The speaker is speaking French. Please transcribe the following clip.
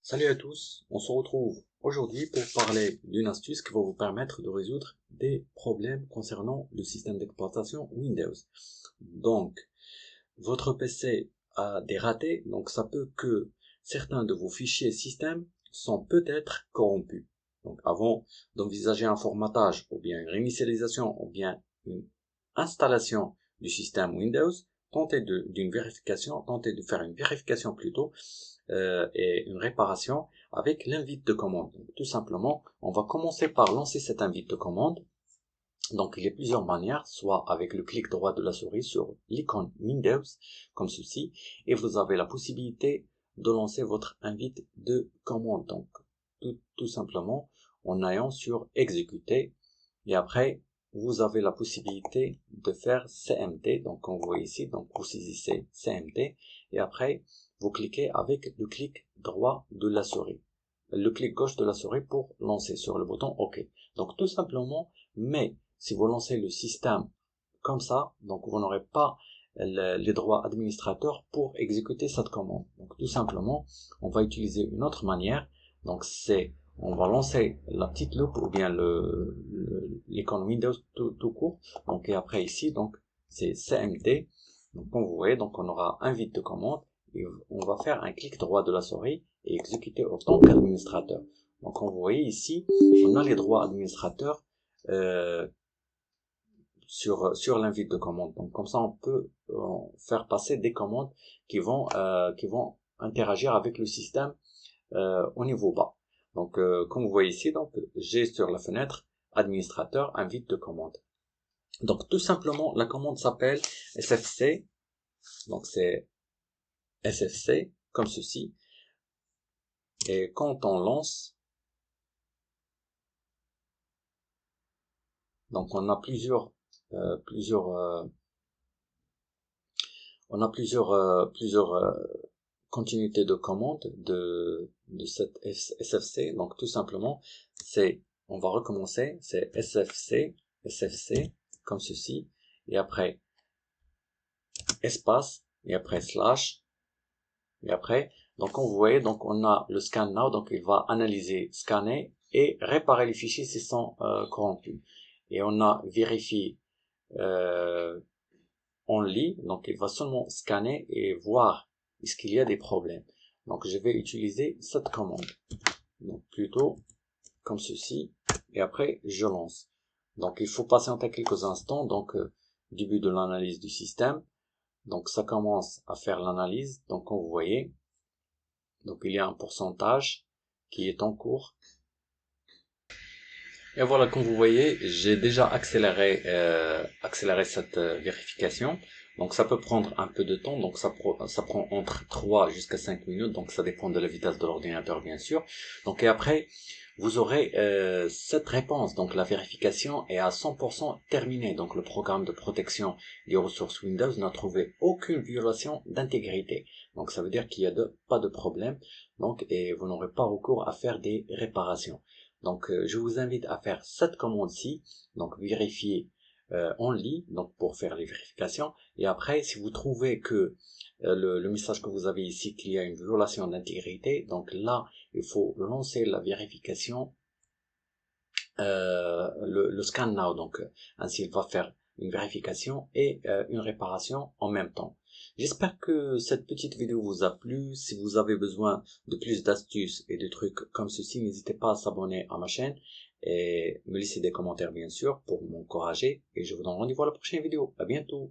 Salut à tous, on se retrouve aujourd'hui pour parler d'une astuce qui va vous permettre de résoudre des problèmes concernant le système d'exploitation Windows. Donc, votre PC a des ratés, donc ça peut que certains de vos fichiers système sont peut-être corrompus. Donc, avant d'envisager un formatage ou bien une réinitialisation ou bien une installation du système Windows, tentez de faire une vérification plutôt et une réparation avec l'invite de commande. Donc, tout simplement, on va commencer par lancer cette invite de commande. Donc il y a plusieurs manières, soit avec le clic droit de la souris sur l'icône Windows, comme ceci, et vous avez la possibilité de lancer votre invite de commande. Donc tout simplement en allant sur exécuter, et après vous avez la possibilité de faire CMD, donc comme vous voyez ici, donc vous saisissez CMD, et après vous cliquez avec le clic droit de la souris, le clic gauche de la souris pour lancer sur le bouton OK. Donc tout simplement, mais si vous lancez le système comme ça, donc vous n'aurez pas les droits administrateurs pour exécuter cette commande. Donc tout simplement, on va utiliser une autre manière. Donc on va lancer la petite loupe ou bien l'icône Windows tout court. Donc et après ici, donc c'est CMD. Donc comme vous voyez, donc on aura invite de commande et on va faire un clic droit de la souris et exécuter en tant qu'administrateur. Donc comme vous voyez ici, on a les droits administrateurs euh, sur l'invite de commande. Donc comme ça on peut faire passer des commandes qui vont interagir avec le système au niveau bas. Donc comme vous voyez ici, donc j'ai sur la fenêtre administrateur invite de commande. Donc tout simplement la commande s'appelle SFC. Donc c'est SFC comme ceci. Et quand on lance, donc on a plusieurs euh, plusieurs euh, plusieurs continuité de commande de cette SFC. Donc tout simplement, on va recommencer, c'est SFC, comme ceci, et après espace, et après slash, et après, donc comme vous voyez, donc on a le scan now, donc il va analyser, scanner, et réparer les fichiers s'ils sont corrompus. Et on a vérifié on lit, donc il va seulement scanner et voir est-ce qu'il y a des problèmes. Donc je vais utiliser cette commande. Donc plutôt comme ceci, et après je lance. Donc il faut patienter quelques instants, donc début de l'analyse du système. Donc ça commence à faire l'analyse, donc comme vous voyez, donc il y a un pourcentage qui est en cours. Et voilà, comme vous voyez, j'ai déjà accéléré cette vérification. Donc ça peut prendre un peu de temps, donc ça prend entre 3 jusqu'à 5 minutes, donc ça dépend de la vitesse de l'ordinateur bien sûr. Donc et après, vous aurez cette réponse, donc la vérification est à 100% terminée. Donc le programme de protection des ressources Windows n'a trouvé aucune violation d'intégrité. Donc ça veut dire qu'il n'y a pas de problème, donc et vous n'aurez pas recours à faire des réparations. Donc je vous invite à faire cette commande-ci, donc vérifier en ligne, donc pour faire les vérifications, et après si vous trouvez que le message que vous avez ici qu'il y a une violation d'intégrité, donc là il faut lancer la vérification, le scan now, donc ainsi il va faire une vérification et une réparation en même temps. J'espère que cette petite vidéo vous a plu. Si vous avez besoin de plus d'astuces et de trucs comme ceci, n'hésitez pas à s'abonner à ma chaîne et me laisser des commentaires bien sûr pour m'encourager, et je vous donne rendez-vous à la prochaine vidéo. À bientôt.